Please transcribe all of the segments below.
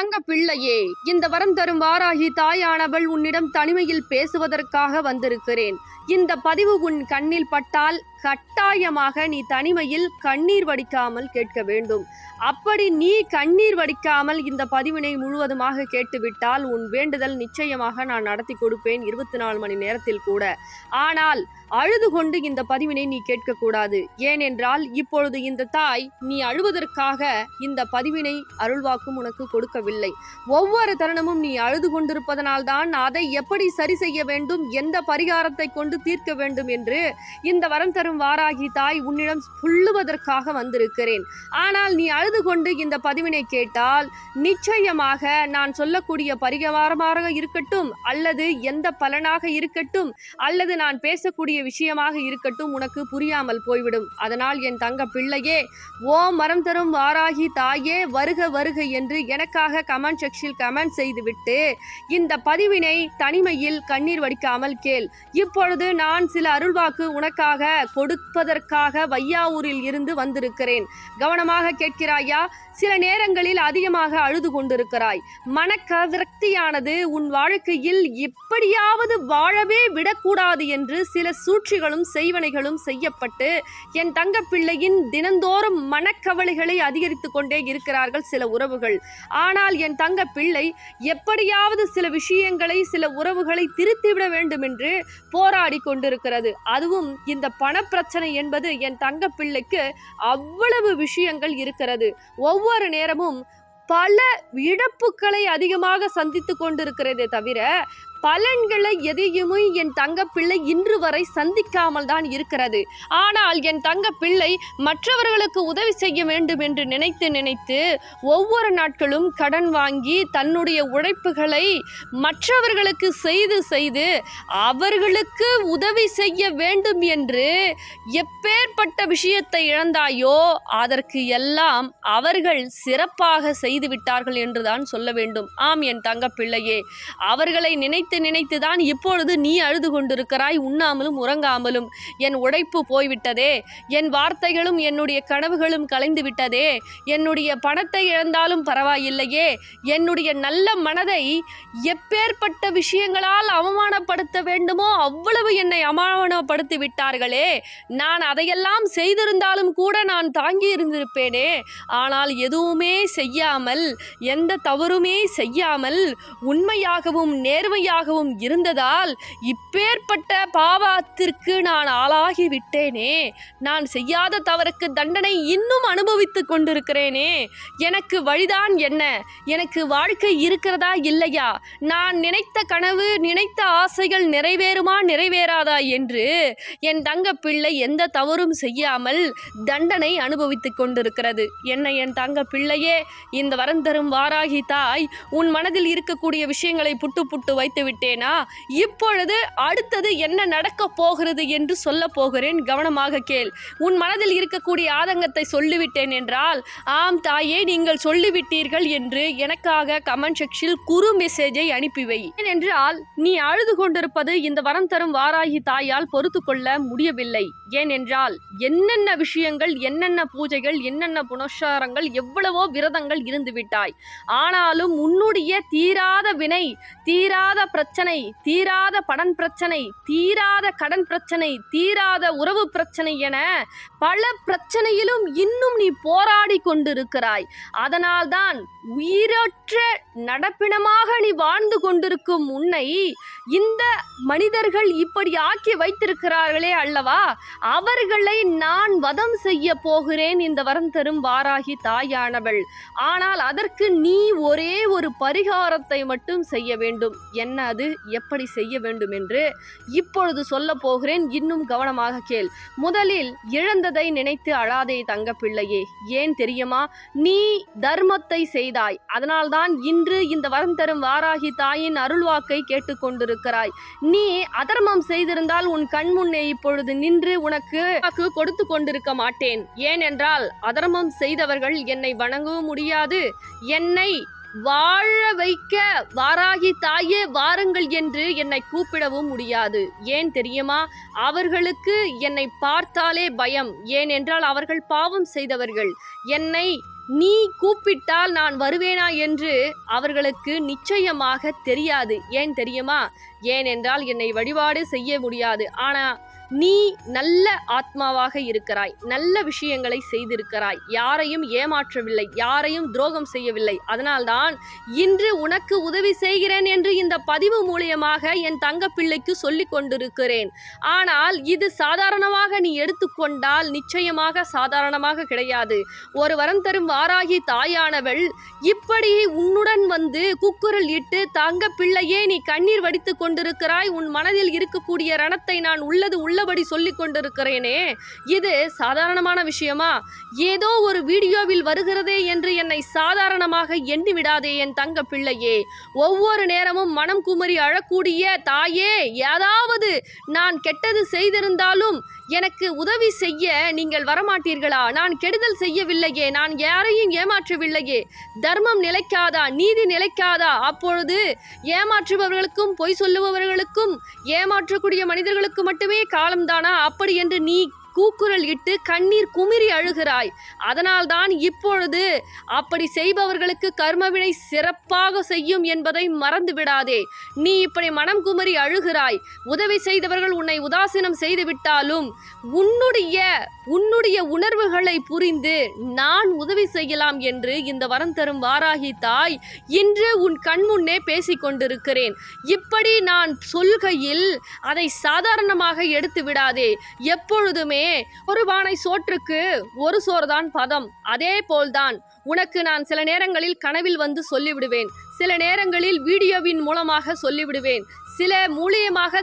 தங்க பிள்ளையே, இந்த வரம் தரும் வாராகி தாயானவள் உன்னிடம் தனிமையில் பேசுவதற்காக வந்திருக்கிறேன். இந்த பதிவு உன் கண்ணில் பட்டால் கட்டாயமாக நீ தனிமையில் கண்ணீர் வடிக்காமல் கேட்க வேண்டும். அப்படி நீ கண்ணீர் வடிக்காமல் இந்த பதிவினை முழுவதுமாக கேட்டுவிட்டால் உன் வேண்டுதல் நிச்சயமாக நான் நடத்தி கொடுப்பேன் 24 மணி நேரத்தில் கூட. ஆனால் அழுது கொண்டு இந்த பதிவினை நீ கேட்கக்கூடாது. ஏனென்றால் இப்பொழுது இந்த தாய் நீ அழுவதற்காக இந்த பதிவினை அருள்வாக்கும் உனக்கு கொடுக்கவில்லை. ஒவ்வொரு தருணமும் நீ அழுது கொண்டிருப்பதனால்தான் அதை எப்படி சரி செய்ய வேண்டும், எந்த பரிகாரத்தை கொண்டு தீர்க்க வேண்டும் என்று இந்த வரம் தரும் வாராகி தாய் உன்னிடம் சொல்லுவதற்காக வந்திருக்கிறேன். ஆனால் நீ அழுது கொண்டு இந்த பதிவினை கேட்டால் நிச்சயமாக நான் சொல்லக்கூடிய பரிகாரமாக இருக்கட்டும், அல்லது எந்த பலனாக இருக்கட்டும், அல்லது நான் பேசக்கூடிய விஷயமாக இருக்கட்டும், உனக்கு புரியாமல் போய்விடும். அதனால் என் தங்க பிள்ளையே, ஓம் வரம் தரும் வாராகி தாயே வருக வருக என்று எனக்காக கமெண்ட் செக்ஷனில் கமெண்ட் செய்துவிட்டு இந்த பதிவினை தனிமையில் கண்ணீர் வடிக்காமல் கேள். இப்பொழுது நான் சில அருள்வாக்கு உனக்காக கொடுப்பதற்காக வையாவூரில் இருந்து வந்திருக்கிறேன். கவனமாக கேட்கிறாயா? சில நேரங்களில் அதிகமாக அழுது கொண்டிருக்கிறாய். மனக்கவிரக்தியானது உன் வாழ்க்கையில் எப்படியாவது வாழவே விடக்கூடாது என்று சில சூழ்ச்சிகளும் செய்வனைகளும் செய்யப்பட்டு என் தங்க பிள்ளையின் தினந்தோறும் மனக்கவலைகளை அதிகரித்து கொண்டே இருக்கிறார்கள் சில உறவுகள். ஆனால் என் தங்க பிள்ளை எப்படியாவது சில விஷயங்களை, சில உறவுகளை திருத்திவிட வேண்டும் என்று போராடி கொண்டிருக்கிறது. அதுவும் இந்த பணப்பிரச்சனை என்பது என் தங்க பிள்ளைக்கு அவ்வளவு விஷயங்கள் இருக்கிறது. ஒவ்வொரு நேரமும் பல இழப்புகளை அதிகமாக சந்தித்து கொண்டிருக்கிறதே தவிர பலன்களை எதையுமே என் தங்க பிள்ளை இன்று வரை சந்திக்காமல் தான் இருக்கிறது. ஆனால் என் தங்க பிள்ளை மற்றவர்களுக்கு உதவி செய்ய வேண்டும் என்று நினைத்து ஒவ்வொரு நாட்களும் கடன் வாங்கி தன்னுடைய உழைப்புகளை மற்றவர்களுக்கு செய்து அவர்களுக்கு உதவி செய்ய வேண்டும் என்று எப்பேற்பட்ட விஷயத்தை இழந்தாயோ அதற்கு எல்லாம் அவர்கள் சிறப்பாக செய்துவிட்டார்கள் என்றுதான் சொல்ல வேண்டும். ஆம் என் தங்க பிள்ளையே, அவர்களை நினைத்துதான் இப்பொழுது நீ அழுது கொண்டிருக்கிறாய், உண்ணாமலும் உறங்காமலும். என் உழைப்பு போய்விட்டதே, என் வார்த்தைகளும் என்னுடைய கனவுகளும் கலைந்து விட்டதே, என்னுடைய பணத்தை இழந்தாலும் பரவாயில்லையே, என்னுடைய நல்ல மனதை எப்பேற்பட்ட விஷயங்களால் அவமானப்படுத்த வேண்டுமோ அவ்வளவு என்னை அவமானப்படுத்தி விட்டார்களே. நான் அதையெல்லாம் செய்திருந்தாலும் கூட நான் தாங்கி இருந்திருப்பேனே. ஆனால் எதுவுமே செய்யாமல், எந்த தவறுமே செய்யாமல் உண்மையாகவும் நேர்மையாகவும் இருந்ததால் இப்பேற்பட்ட பாவத்திற்கு நான் ஆளாகி விட்டேனே. நான் செய்யாத தவறுக்கு தண்டனை இன்னும் அனுபவித்துக் கொண்டிருக்கிறேனே. எனக்கு வழிதான் என்ன? எனக்கு வாழ்க்கை இருக்கிறதா இல்லையா? நான் நினைத்த கனவு, நினைத்த ஆசைகள் நிறைவேறுமா நிறைவேறாதா என்று என் தங்க பிள்ளை எந்த தவறும் செய்யாமல் தண்டனை அனுபவித்துக் கொண்டிருக்கிறது. என்ன என் தங்க பிள்ளையே, இந்த வரம் தரும் வாராகி தாய் உன் மனதில் இருக்கக்கூடிய விஷயங்களை புட்டு வைத்து விட்டேனா? இப்பொழுது அடுத்தது என்ன நடக்க போகிறது என்று சொல்ல போகிறேன். கவனமாக கேள். உன் மனதில் இருக்கக்கூடிய ஆதங்கத்தை சொல்லிவிட்டேன் என்றால், ஆம் தாயே நீங்கள் சொல்லிவிட்டீர்கள் என்று எனக்காக கமெண்ட் செக்ஷனில் குறு மெசேஜை அனுப்பி வை. ஏனென்றால் நீ அழுது கொண்டிருப்பது இந்த வரம் தரும் வாராகி தாயால் பொறுத்து கொள்ள முடியவில்லை. ஏனென்றால் என்னென்ன விஷயங்கள், என்னென்ன பூஜைகள், என்னென்ன புனஸ்காரங்கள், எவ்வளவோ விரதங்கள் இருந்து விட்டாய். ஆனாலும் உன்னுடைய தீராத வினை, தீராத பிரச்சனை, தீராத பணம் பிரச்சனை, தீராத கடன் பிரச்சனை, தீராத உறவு பிரச்சனை என பல பிரச்சனையிலும் இன்னும் நீ போராடி கொண்டிருக்கிறாய். அதனால்தான் உயிரற்ற நடப்பினமாக நீ வாழ்ந்து கொண்டிருக்கும் உன்னை இந்த மனிதர்கள் இப்படி ஆக்கி வைத்திருக்கிறார்களே அல்லவா, அவர்களை நான் வதம் செய்ய போகிறேன் இந்த வரம் தரும் வாராகி தாயானவள். ஆனால் அதற்கு நீ ஒரே ஒரு பரிகாரத்தை மட்டும் செய்ய வேண்டும். என்ன அது, எப்படி செய்ய வேண்டும் என்று இப்பொழுது சொல்ல போகிறேன். இன்னும் கவனமாக கேள். முதலில் இழந்ததை நினைத்து அழாதே தங்க பிள்ளையே. ஏன் தெரியுமா? நீ தர்மத்தை செய்தாய். அதனால்தான் இன்று இந்த வரம் தரும் வாராகி தாயின் அருள்வாக்கை கேட்டுக்கொண்டிருக்கிறாய். நீ அதர்மம் செய்திருந்தால் உன் கண் முன்னே இப்பொழுது நின்று உனக்கு கொடுத்து கொண்டிருக்க மாட்டேன். ஏனென்றால் அதர்மம் செய்தவர்கள் என்னை வணங்கவும் முடியாது, என்னை வாழ வைக்க வாராகி தாயே வாருங்கள் என்று என்னை கூப்பிடவும் முடியாது. ஏன் தெரியுமா? அவர்களுக்கு என்னை பார்த்தாலே பயம். ஏனென்றால் அவர்கள் பாவம் செய்தவர்கள். என்னை நீ கூப்பிட்டால் நான் வருவேனா என்று அவர்களுக்கு நிச்சயமாக தெரியாது. ஏன் தெரியுமா? ஏனென்றால் என்னை வழிபாடு செய்ய முடியாது. ஆனா நீ நல்ல ஆத்மாவாக இருக்கிறாய், நல்ல விஷயங்களை செய்திருக்கிறாய், யாரையும் ஏமாற்றவில்லை, யாரையும் துரோகம் செய்யவில்லை. அதனால்தான் இன்று உனக்கு உதவி செய்கிறேன் என்று இந்த பதிவு மூலியமாக என் தங்க பிள்ளைக்கு சொல்லிக் கொண்டிருக்கிறேன். ஆனால் இது சாதாரணமாக நீ எடுத்துக்கொண்டால் நிச்சயமாக சாதாரணமாக கிடையாது. ஒரு வரம் தரும் வாராகி தாயானவள் இப்படி உன்னுடன் வந்து கூக்குரல் இட்டு, தங்க பிள்ளையே நீ கண்ணீர் வடித்து கொண்டிருக்கிறாய், உன் மனதில் இருக்கக்கூடிய ரணத்தை நான் உள்ளபடி சொல்லிக் கொண்டிருக்கிறேனே, இது சாதாரணமான விஷயமா? ஏதோ ஒரு வீடியோவில் வருகிறதே என்று என்னை சாதாரணமாக எண்ணி விடாதே என் தங்க பிள்ளையே. ஒவ்வொரு நேரமும் மனம் குமரி அழக்கூடிய தாயே, ஏதாவது நான் கெட்டது செய்திருந்தாலும் எனக்கு உதவி செய்ய நீங்கள் வரமாட்டீர்களா? நான் கெடுதல் செய்யவில்லையே, நான் யாரையும் ஏமாற்றவில்லையே. தர்மம் நிலைக்காதா? நீதி நிலைக்காதா? அப்பொழுது ஏமாற்றுபவர்களுக்கும் பொய் சொல்லுபவர்களுக்கும் ஏமாற்றக்கூடிய மனிதர்களுக்கு மட்டுமே காலம்தானா? அப்படி என்று நீ கூக்குரல் இட்டு கண்ணீர் குமிரி அழுகிறாய். அதனால்தான் இப்பொழுது அப்படி செய்பவர்களுக்கு கர்மவினை சிறப்பாக செய்யும் என்பதை மறந்து விடாதே. நீ இப்படி மனம் குமரி அழுகிறாய். உதவி செய்தவர்கள் உன்னை உதாசீனம் செய்து விட்டாலும் உன்னுடைய உணர்வுகளை புரிந்து நான் உதவி செய்யலாம் என்று இந்த வரம் தரும் வாராகி தாய் இன்று உன் கண்முன்னே பேசிக் கொண்டிருக்கிறேன். இப்படி நான் சொல்கையில் அதை சாதாரணமாக எடுத்து விடாதே. எப்பொழுதுமே ஒரு பானை சோற்றுக்கு ஒரு சோறுதான் பதம். அதே போல்தான் உனக்கு நான் சில நேரங்களில் கனவில் வந்து சொல்லிவிடுவேன், சில நேரங்களில் வீடியோவின் மூலமாக சொல்லிவிடுவேன்,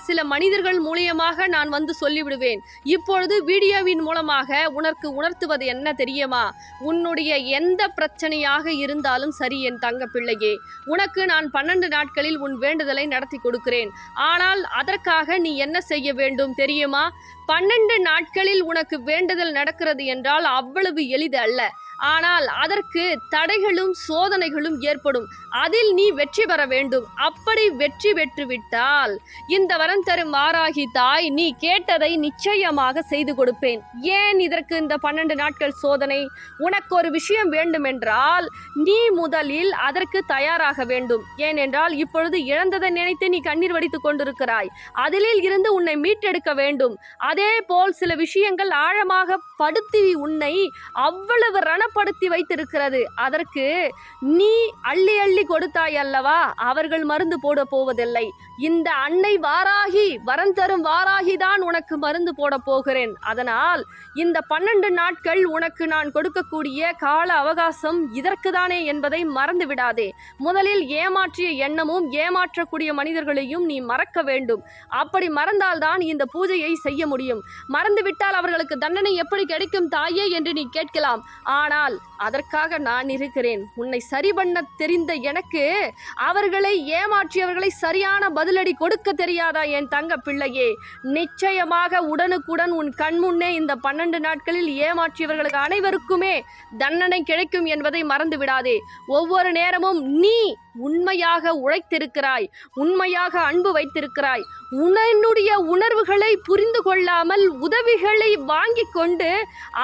சில மனிதர்கள் மூலியமாக நான் வந்து சொல்லிவிடுவேன். இப்பொழுது வீடியோவின் மூலமாக உனக்கு உணர்த்துவது என்ன தெரியுமா? உன்னுடைய எந்த பிரச்சனையாக இருந்தாலும் சரி என் தங்க பிள்ளையே, உனக்கு நான் 12 நாட்களில் உன் வேண்டுதலை நடத்தி கொடுக்கிறேன். ஆனால் அதற்காக நீ என்ன செய்ய வேண்டும் தெரியுமா? 12 நாட்களில் உனக்கு வேண்டுதல் நடக்கிறது என்றால் அவ்வளவு எளிது அல்ல. ஆனால் அதற்கு தடைகளும் சோதனைகளும் ஏற்படும். அதில் நீ வெற்றி பெற வேண்டும். அப்படி வெற்றி பெற்றுவிட்டால் இந்த வரம் தரும் வாராகி தாய் நீ கேட்டதை நிச்சயமாக செய்து கொடுப்பேன். ஏன் இதற்கு இந்த 12 நாட்கள் சோதனை? உனக்கு ஒரு விஷயம் வேண்டுமென்றால் நீ முதலில் அதற்கு தயாராக வேண்டும். ஏனென்றால் இப்பொழுது இழந்ததை நினைத்து நீ கண்ணீர் வடித்துக் கொண்டிருக்கிறாய். அதிலில் இருந்து உன்னை மீட்டெடுக்க வேண்டும். அதே போல் சில விஷயங்கள் ஆழமாக படுத்தி உன்னை அவ்வளவு ரணப்படுத்தி வைத்திருக்கிறது. அதற்கு நீ அள்ளி அள்ளி கொடுத்தாய் அல்லவா? அவர்கள் மருந்து போட போவதில்லை. இந்த அன்னை வாராகி, வரம் தரும் வாராகி தான் உனக்கு மருந்து போட போகிறேன். அதனால் இந்த 12 நாட்கள் உனக்கு நான் கொடுக்கக்கூடிய கால அவகாசம் இதற்கு தானே என்பதை மறந்து விடாதே. முதலில் ஏமாற்றிய எண்ணமும் ஏமாற்றக்கூடிய மனிதர்களையும் நீ மறக்க வேண்டும். அப்படி மறந்தால்தான் இந்த பூஜையை செய்ய முடியும். மறந்துவிட்டால் அவர்களுக்கு தண்டனை எப்படி கிடைக்கும் தாயே என்று நீ கேட்கலாம். ஆனால் அதற்காக நான் இருக்கிறேன். உன்னை சரி பண்ண தெரிந்த எனக்கு அவர்களை ஏமாற்றியவர்களை சரியான பதிலடி கொடுக்க தெரியாதா என் தங்க பிள்ளையே? நிச்சயமாக உடனுக்குடன் உன் கண்முன்னே இந்த 12 நாட்களில் ஏமாற்றியவர்களுக்கு அனைவருக்குமே தண்டனை கிடைக்கும் என்பதை மறந்து விடாதே. ஒவ்வொரு நேரமும் நீ உண்மையாக உழைத்திருக்கிறாய், உண்மையாக அன்பு வைத்திருக்கிறாய். உன்னுடைய உணர்வுகளை புரிந்து கொள்ளாமல் உதவிகளை வாங்கி கொண்டு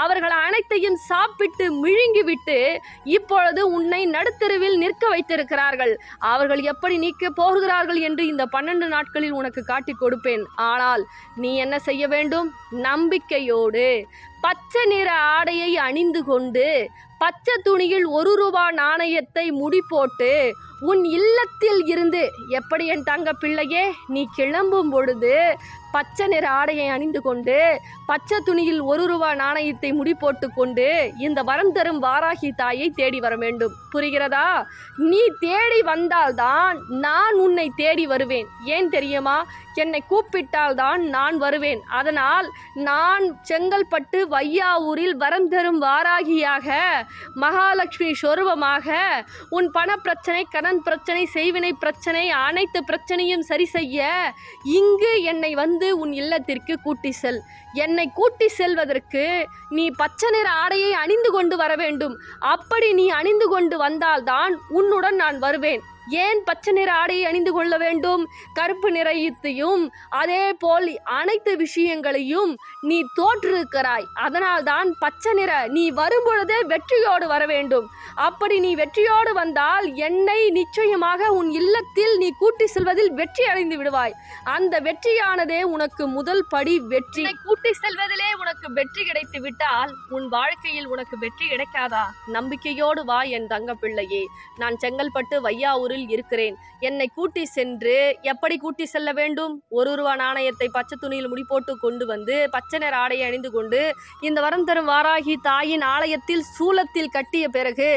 அவர்கள் அனைத்தையும் சாப்பிட்டு விழுங்கிவிட்டு இப்பொழுது உன்னை நடுத்தெருவில் நிற்க வைத்திருக்கிறார்கள். அவர்கள் எப்படி நீக்க போகிறார்கள் என்று இந்த 12 நாட்களில் உனக்கு காட்டிக் கொடுப்பேன். ஆனால் நீ என்ன செய்ய வேண்டும்? நம்பிக்கையோடு பச்சை நிற ஆடையை அணிந்து கொண்டு பச்சை துணியில் 1 ரூபாய் நாணயத்தை முடி போட்டு உன் இல்லத்தில் இருந்து, எப்படி என் தங்க பிள்ளையே, நீ கிளம்பும் பொழுது பச்சை நிற ஆடையை அணிந்து கொண்டு பச்சை துணியில் 1 ரூபாய் நாணயத்தை முடி போட்டு கொண்டு இந்த வரம் தரும் வாராகி தாயை தேடி வர வேண்டும். புரிகிறதா? நீ தேடி வந்தால்தான் நான் உன்னை தேடி வருவேன். ஏன் தெரியுமா? என்னை கூப்பிட்டால் தான் நான் வருவேன். அதனால் நான் செங்கல்பட்டு வையாவூரில் வரம் தரும் வாராகியாக, மகாலட்சுமி சொரூபமாக உன் பண பிரச்சனை, கடன் பிரச்சனை, செய்வினை பிரச்சனை, அனைத்து பிரச்சனையும் சரி செய்ய இங்கு என்னை வந்து உன் இல்லத்திற்கு கூட்டி செல். என்னை கூட்டி செல்வதற்கு நீ பச்சை நிற ஆடையை அணிந்து கொண்டு வர வேண்டும். அப்படி நீ அணிந்து கொண்டு வந்தால்தான் உன்னுடன் நான் வருவேன். ஏன் பச்சை நிற ஆடையை அணிந்து கொள்ள வேண்டும்? கருப்பு நிறத்தையும் அதே போல் அனைத்து விஷயங்களையும் நீ தோற்றிருக்கிறாய். அதனால்தான் பச்சை நிற நீ வரும்பொழுதே வெற்றியோடு வர வேண்டும். அப்படி நீ வெற்றியோடு வந்தால் என்னை நிச்சயமாக உன் இல்லத்தில் நீ கூட்டி செல்வதில் வெற்றி அடைந்து விடுவாய். அந்த வெற்றியானதே உனக்கு முதல் படி. வெற்றி கூட்டி செல்வதிலே உனக்கு வெற்றி கிடைத்து விட்டால் உன் வாழ்க்கையில் உனக்கு வெற்றி கிடைக்காதா? நம்பிக்கையோடு வா என் தங்க பிள்ளையே. நான் செங்கல்பட்டு வையாவூரில் இருக்கிறேன். என்னை கூட்டி சென்று எப்படி கூட்டி செல்ல வேண்டும்? ₹1 நாணயத்தை பச்சை துணியில் முடி போட்டு கொண்டு வந்து பச்சை நிற ஆடையை அணிந்து கொண்டு இந்த வரம் தரும் வாராகி தாயின் ஆலயத்தில் சூலத்தில் கட்டிய பிறகு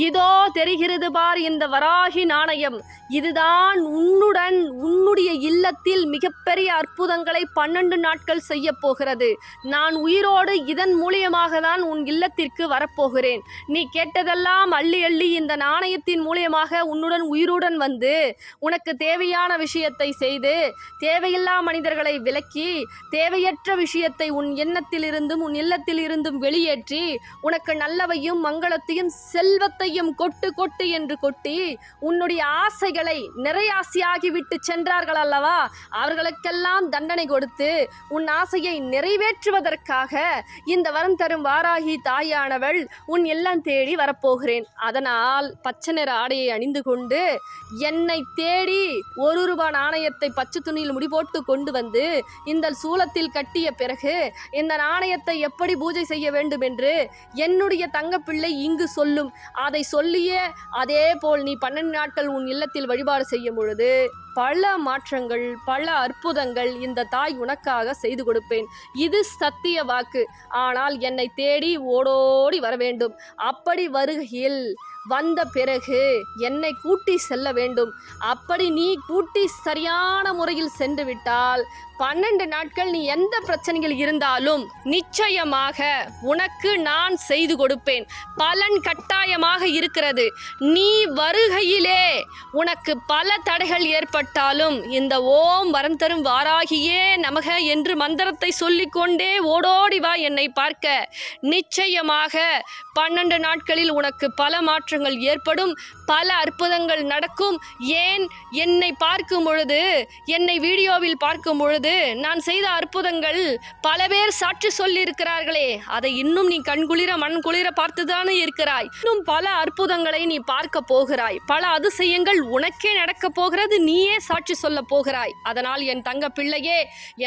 இதோ தெரிகிறது பார் இந்த வராகி நாணயம். இதுதான் உன்னுடைய இல்லத்தில் மிகப்பெரிய அற்புதங்களை 12 நாட்கள் செய்ய போகிறது. நான் உயிரோடு இதன் மூலியமாக தான் உன் இல்லத்திற்கு வரப்போகிறேன். நீ கேட்டதெல்லாம் அள்ளி அள்ளி இந்த நாணயத்தின் மூலியமாக உன்னுடன் உயிருடன் வந்து உனக்கு தேவையான விஷயத்தை செய்து தேவையில்லா மனிதர்களை விலக்கி தேவையற்ற விஷயத்தை உன் எண்ணத்தில் இருந்தும் உன் இல்லத்தில் இருந்தும் வெளியேற்றி உனக்கு நல்லவையும் மங்களத்தையும் செல்வத்தையும் கொட்டு கொட்டு என்று கொட்டி உன்னுடைய ஆசைகளை நிறையாசியாகிவிட்டு சென்றார்கள் அல்லவா? அவர்களுக்கெல்லாம் தண்டனை கொடுத்து உன் ஆசையை நிறைவேற்றுவதற்காக இந்த வரம் தரும் வாராகி தாயானவள் உன் இல்லம் தேடி வரப்போகிறேன். அதனால் பச்சை நிற ஆடையை அணிந்து கொண்டு என்னை தேடி ₹1 நாணயத்தை பச்சை துணியில் முடிபோட்டு கொண்டு வந்து இந்த சூலத்தில் கட்டிய பிறகு இந்த நாணயத்தை எப்படி பூஜை செய்ய வேண்டும் என்று என்னுடைய தங்கப்பிள்ளை இங்கு சொல்லும். அதை சொல்லியே அதே போல் நீ 12 நாட்கள் உன் இல்லத்தில் வழிபாடு செய்யும் பொழுது பல மாற்றங்கள் பல அற்புதங்கள் இந்த தாய் உனக்காக செய்து கொடுப்பேன். இது சத்திய வாக்கு. ஆனால் என்னை தேடி ஓடோடி வர வேண்டும். அப்படி வருகையில் வந்த பிறகு என்னை கூட்டி செல்ல வேண்டும். அப்படி நீ கூட்டி சரியான முறையில் சென்று விட்டால் 12 நாட்கள் நீ எந்த பிரச்சனைகள் இருந்தாலும் நிச்சயமாக உனக்கு நான் செய்து கொடுப்பேன். பலன் கட்டாயமாக இருக்கிறது. நீ வருகையிலே உனக்கு பல தடைகள் ஏற்பட்டாலும் இந்த ஓம் வரம் தரும் வாராகியே நமக என்று மந்திரத்தை சொல்லிக்கொண்டே ஓடோடி வா என்னை பார்க்க. நிச்சயமாக 12 நாட்களில் உனக்கு பல மாற்றங்கள் ஏற்படும். பல அற்புதங்கள் நடக்கும். ஏன் என்னை பார்க்கும் பொழுது என்னை வீடியோவில் பார்க்கும் பொழுது நான் செய்த அற்புதங்கள் பல பேர் சாட்சி சொல்லி இருக்கிறார்களே, அதை இன்னும் நீ கண்குளிர மண் குளிர பார்த்துதானே இருக்கிறாய். இன்னும் பல அற்புதங்களை நீ பார்க்க போகிறாய். பல அதிசயங்கள் உனக்கே நடக்க போகிறது. நீயே சாட்சி சொல்ல போகிறாய். அதனால் என் தங்க பிள்ளையே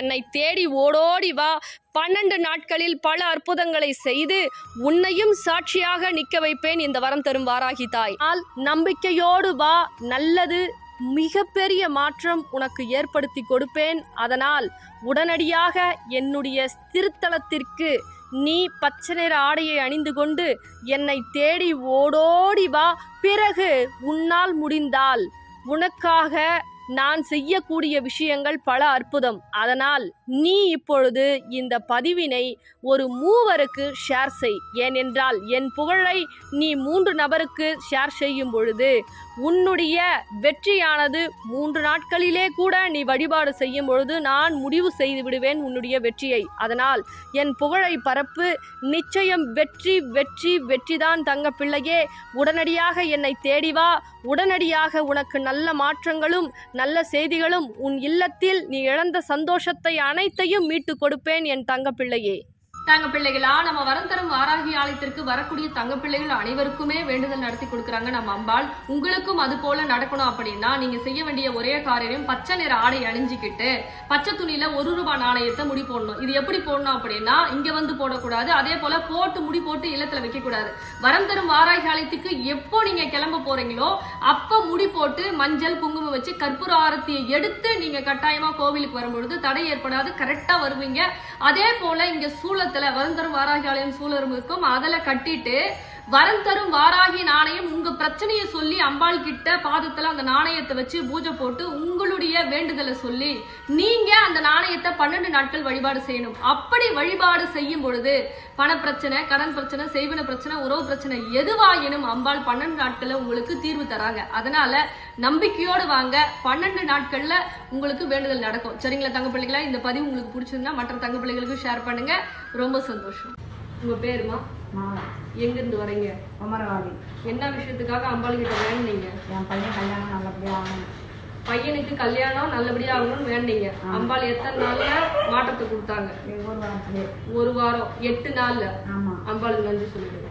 என்னை தேடி ஓடோடி வா. 12 நாட்களில் பல அற்புதங்களை செய்து உன்னையும் சாட்சியாக நிற்க வைப்பேன் இந்த வரம் தரும் வாராகி தாய். நம்பிக்கையோடு வா. நல்லது மிகப்பெரிய மாற்றம் உனக்கு ஏற்படுத்தி கொடுப்பேன். அதனால் உடனடியாக என்னுடைய திருத்தலத்திற்கு நீ பச்சை நிற ஆடையை அணிந்து கொண்டு என்னை தேடி ஓடோடி வா. பிறகு உன்னால் முடிந்தால் உனக்காக நான் செய்யக்கூடிய விஷயங்கள் பல அற்புதம். அதனால் நீ இப்பொழுது இந்த பதிவினை ஒரு 3 ஷேர் செய். ஏனென்றால் என் புகழை நீ 3 நபருக்கு ஷேர் செய்யும் பொழுது உன்னுடைய வெற்றியானது 3 நாட்களிலே கூட நீ வழிபாடு செய்யும் பொழுது நான் முடிவு செய்து விடுவேன் உன்னுடைய வெற்றியை. அதனால் என் புகழை பரப்பு. நிச்சயம் வெற்றி வெற்றி வெற்றிதான் தங்க பிள்ளையே. உடனடியாக என்னை தேடி வா. உடனடியாக உனக்கு நல்ல மாற்றங்களும் நல்ல செய்திகளும் உன் இல்லத்தில் நீ இழந்த சந்தோஷத்தை அனைத்தையும் மீட்டு கொடுப்பேன் என் தங்க பிள்ளையே. தங்க பிள்ளைகளா, நம்ம வரம் தரும் வாராகி ஆலயத்திற்கு வரக்கூடிய தங்க பிள்ளைகள் அனைவருக்குமே வேண்டுதல் நடத்தி கொடுக்குறாங்க நம்ம அம்பாள். உங்களுக்கும் அது போல நடக்கணும் அப்படின்னா நீங்க செய்ய வேண்டிய ஒரே காரியம் பச்சை நிற ஆடை அணிஞ்சிக்கிட்டு பச்சை துணியில ₹1 நாணயத்தை முடி போடணும். இது எப்படி போடணும் அப்படின்னா இங்க வந்து போடக்கூடாது. அதே போல போட்டு முடி போட்டு இல்லத்துல வைக்க கூடாது. வரம் தரும் வாராகி ஆலயத்துக்கு எப்போ நீங்க கிளம்ப போறீங்களோ அப்ப முடி போட்டு மஞ்சள் குங்குமம் வச்சு கற்பூர ஆரத்தியை எடுத்து நீங்க கட்டாயமா கோவிலுக்கு வரும்பொழுது தடை ஏற்படாது. கரெக்டா வருவீங்க. அதே போல இங்க சூழ வரம் தரும் வாராகி ஆலயம் சூழலும் இருக்கும். அதில் கட்டிட்டு வரம் தரும் வாராகி நாணயம் உங்க பிரச்சனையை சொல்லி அம்பாள் கிட்ட பாதத்துல அந்த நாணயத்தை வச்சு பூஜை போட்டு உங்களுடைய வேண்டுதலை சொல்லி நீங்க அந்த நாணயத்தை 12 நாட்கள் வழிபாடு செய்யணும். அப்படி வழிபாடு செய்யும் பொழுது பணப்பிரச்சனை, கடன் பிரச்சனை, செய்வின பிரச்சனை, உறவு பிரச்சனை எதுவாயினும் அம்பாள் 12 நாட்கள்ல உங்களுக்கு தீர்வு தராங்க. அதனால நம்பிக்கையோடு வாங்க. 12 நாட்கள்ல உங்களுக்கு வேண்டுதல் நடக்கும். சரிங்களா தங்க பிள்ளைகளா? இந்த பதிவு உங்களுக்கு பிடிச்சிருந்தா மற்ற தங்க பிள்ளைகளுக்கு ஷேர் பண்ணுங்க. ரொம்ப சந்தோஷம். உங்க பேருமா? மாலை. எங்கேருந்து வரீங்க? குமரவாடி. என்ன விஷயத்துக்காக அம்பாள் கிட்ட வேண்டினீங்க? என் பையன் கல்யாணம் நல்லபடியாக ஆகணும். பையனுக்கு கல்யாணம் நல்லபடியாக ஆகணும்னு வேண்டிங்க. அம்பாள் எத்தனை நாள்ல மாற்றத்தை கொடுத்தாங்க? 1 வாரத்துலேயே. 1 வாரம் 8 நாள்ல. ஆமாம். அம்பாளுக்கு நன்றி சொல்லுங்க.